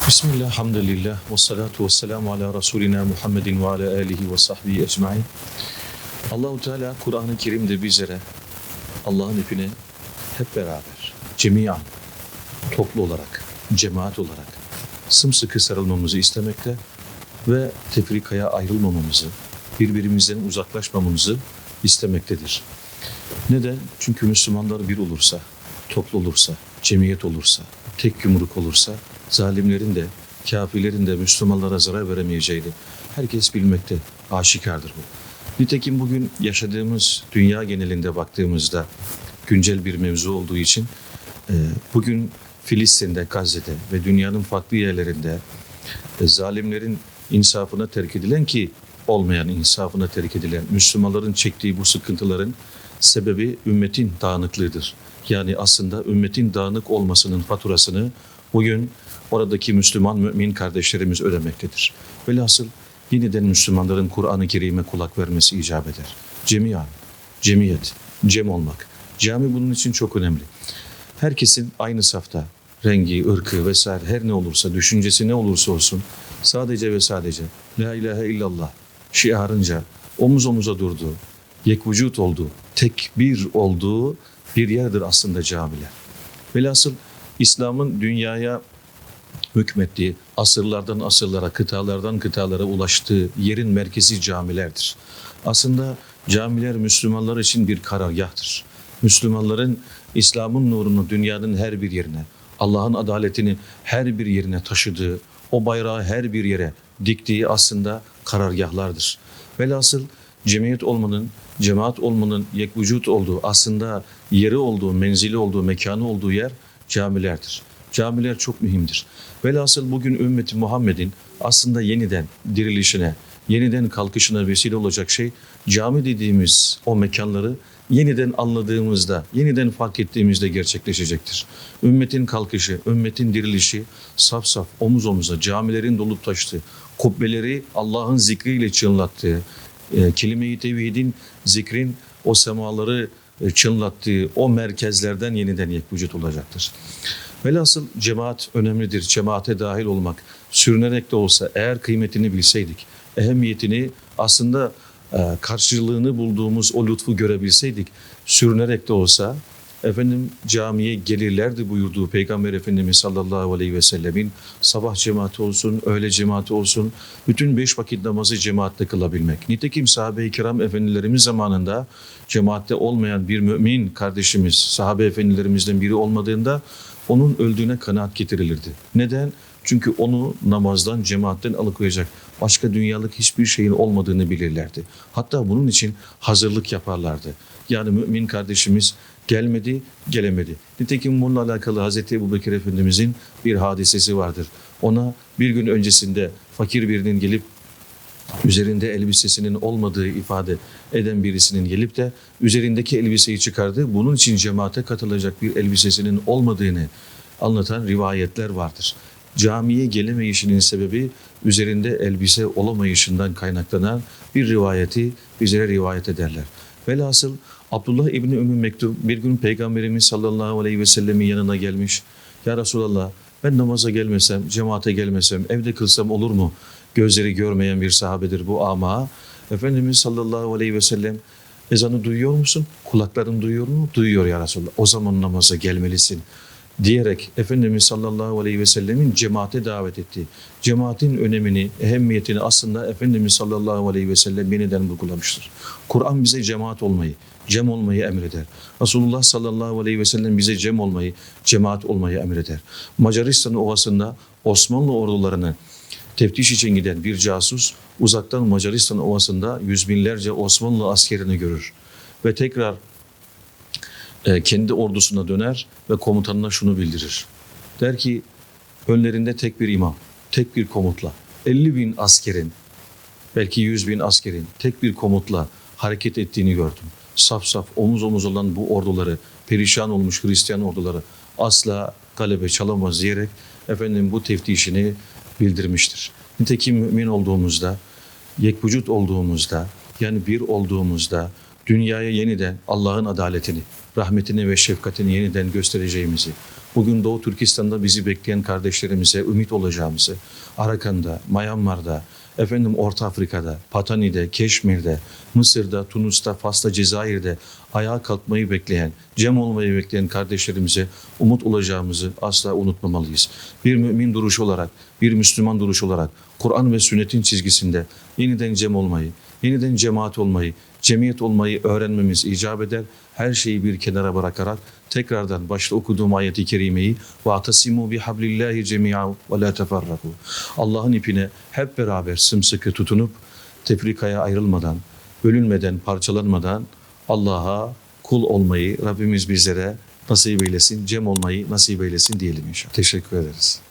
Bismillah, hamdülillah, ve salatu ve selamu ala Resulina Muhammedin ve ala alihi ve sahbihi ecmain. Allah-u Teala Kur'an-ı Kerim'de bizlere Allah'ın ipine hep beraber, cemiyan, toplu olarak, cemaat olarak sımsıkı sarılmamızı istemekte ve tefrikaya ayrılmamamızı, birbirimizden uzaklaşmamamızı istemektedir. Neden? Çünkü Müslümanlar bir olursa, toplu olursa, cemiyet olursa, tek yumruk olursa, zalimlerin de, kafirlerin de Müslümanlara zarar veremeyeceğini herkes bilmekte, aşikardır bu. Nitekim bugün yaşadığımız dünya genelinde baktığımızda güncel bir mevzu olduğu için bugün Filistin'de, Gazze'de ve dünyanın farklı yerlerinde zalimlerin insafına terk edilen ki olmayan insafına terk edilen Müslümanların çektiği bu sıkıntıların sebebi ümmetin dağınıklığıdır. Yani aslında ümmetin dağınık olmasının faturasını bugün oradaki Müslüman mümin kardeşlerimiz ödemektedir. Velhasıl yeniden Müslümanların Kur'an-ı Kerim'e kulak vermesi icap eder. Cemiyan, cemiyet, cem olmak. Cami bunun için çok önemli. Herkesin aynı safta, rengi, ırkı vesaire her ne olursa, düşüncesi ne olursa olsun sadece ve sadece La ilahe illallah şiarınca omuz omuza durduğu, yek vücut olduğu, tek bir olduğu bir yerdir aslında camiler. Velhasıl İslam'ın dünyaya hükmettiği, asırlardan asırlara, kıtalardan kıtalara ulaştığı yerin merkezi camilerdir. Aslında camiler Müslümanlar için bir karargahtır. Müslümanların İslam'ın nurunu dünyanın her bir yerine, Allah'ın adaletini her bir yerine taşıdığı, o bayrağı her bir yere diktiği aslında karargahlardır. Velhasıl cemiyet olmanın, cemaat olmanın yek vücut olduğu, aslında yeri olduğu, menzili olduğu, mekanı olduğu yer camilerdir. Camiler çok mühimdir. Velhasıl bugün ümmeti Muhammed'in aslında yeniden dirilişine, yeniden kalkışına vesile olacak şey cami dediğimiz o mekanları yeniden anladığımızda, yeniden fark ettiğimizde gerçekleşecektir. Ümmetin kalkışı, ümmetin dirilişi saf saf, omuz omuza camilerin dolup taştığı, kubbeleri Allah'ın zikriyle çınlattığı, kelime-i tevhidin, zikrin o semaları çınlattığı o merkezlerden yeniden yekvücut olacaktır. Velhasıl cemaat önemlidir. Cemaate dahil olmak, sürünerek de olsa eğer kıymetini bilseydik, ehemmiyetini aslında karşılığını bulduğumuz o lütfu görebilseydik, sürünerek de olsa camiye gelirlerdi buyurduğu Peygamber Efendimiz sallallahu aleyhi ve sellemin sabah cemaati olsun, öğle cemaati olsun, bütün 5 vakit namazı cemaatle kılabilmek. Nitekim sahabe-i kiram efendilerimiz zamanında cemaatte olmayan bir mümin kardeşimiz, sahabe efendilerimizden biri olmadığında onun öldüğüne kanaat getirilirdi. Neden? Çünkü onu namazdan, cemaatten alıkoyacak başka dünyalık hiçbir şeyin olmadığını bilirlerdi. Hatta bunun için hazırlık yaparlardı. Yani mümin kardeşimiz gelmedi, gelemedi. Nitekim bununla alakalı Hazreti Ebubekir Efendimizin bir hadisesi vardır. Ona bir gün öncesinde fakir birinin gelip üzerinde elbisesinin olmadığı ifade eden birisinin gelip de üzerindeki elbiseyi çıkardı. Bunun için cemaate katılacak bir elbisesinin olmadığını anlatan rivayetler vardır. Camiye gelemeyişinin sebebi üzerinde elbise olamayışından kaynaklanan bir rivayeti bizlere rivayet ederler. Velhasıl Abdullah İbni Ümmü Mektum bir gün Peygamberimiz sallallahu aleyhi ve sellemin yanına gelmiş. Ya Resulallah, ben namaza gelmesem, cemaate gelmesem, evde kılsam olur mu? Gözleri görmeyen bir sahabedir bu ama. Efendimiz sallallahu aleyhi ve sellem ezanı duyuyor musun? Kulakların duyuyor mu? Duyuyor ya Resulallah. O zaman namaza gelmelisin diyerek Efendimiz sallallahu aleyhi ve sellemin cemaate davet ettiği, cemaatin önemini, ehemmiyetini aslında Efendimiz sallallahu aleyhi ve sellem yeniden vurgulamıştır. Kur'an bize cemaat olmayı, cem olmayı emreder. Resulullah sallallahu aleyhi ve sellem bize cem olmayı, cemaat olmayı emreder. Macaristan Ovası'nda Osmanlı ordularını teftiş için giden bir casus uzaktan Macaristan Ovası'nda yüz binlerce Osmanlı askerini görür ve tekrar kendi ordusuna döner ve komutanına şunu bildirir. Der ki önlerinde tek bir imam, tek bir komutla 50 bin askerin, belki 100 bin askerin tek bir komutla hareket ettiğini gördüm. Saf saf omuz omuz olan bu orduları, perişan olmuş Hristiyan orduları asla galebe çalamaz diyerek bu teftişini bildirmiştir. Nitekim mümin olduğumuzda, yekvücut olduğumuzda, yani bir olduğumuzda dünyaya yeniden Allah'ın adaletini, rahmetini ve şefkatini yeniden göstereceğimizi, Bugün Doğu Türkistan'da bizi bekleyen kardeşlerimize ümit olacağımızı, Arakan'da, Myanmar'da, Orta Afrika'da, Patani'de, Keşmir'de, Mısır'da, Tunus'ta, Fas'ta, Cezayir'de ayağa kalkmayı bekleyen, cem olmayı bekleyen kardeşlerimize umut olacağımızı asla unutmamalıyız. Bir mümin duruş olarak, bir Müslüman duruş olarak Kur'an ve sünnetin çizgisinde yeniden cem olmayı, yeniden cemaat olmayı, cemiyet olmayı öğrenmemiz icap eder. Her şeyi bir kenara bırakarak tekrardan başta okuduğum ayeti kerimeyi وَاَعْتَسِمُوا بِحَبْلِ اللّٰهِ جَمِيعًا وَلَا تَفَرَّقُوا Allah'ın ipine hep beraber sımsıkı tutunup tefrikaya ayrılmadan, bölünmeden, parçalanmadan Allah'a kul olmayı Rabbimiz bizlere nasip eylesin, cem olmayı nasip eylesin diyelim inşallah. Teşekkür ederiz.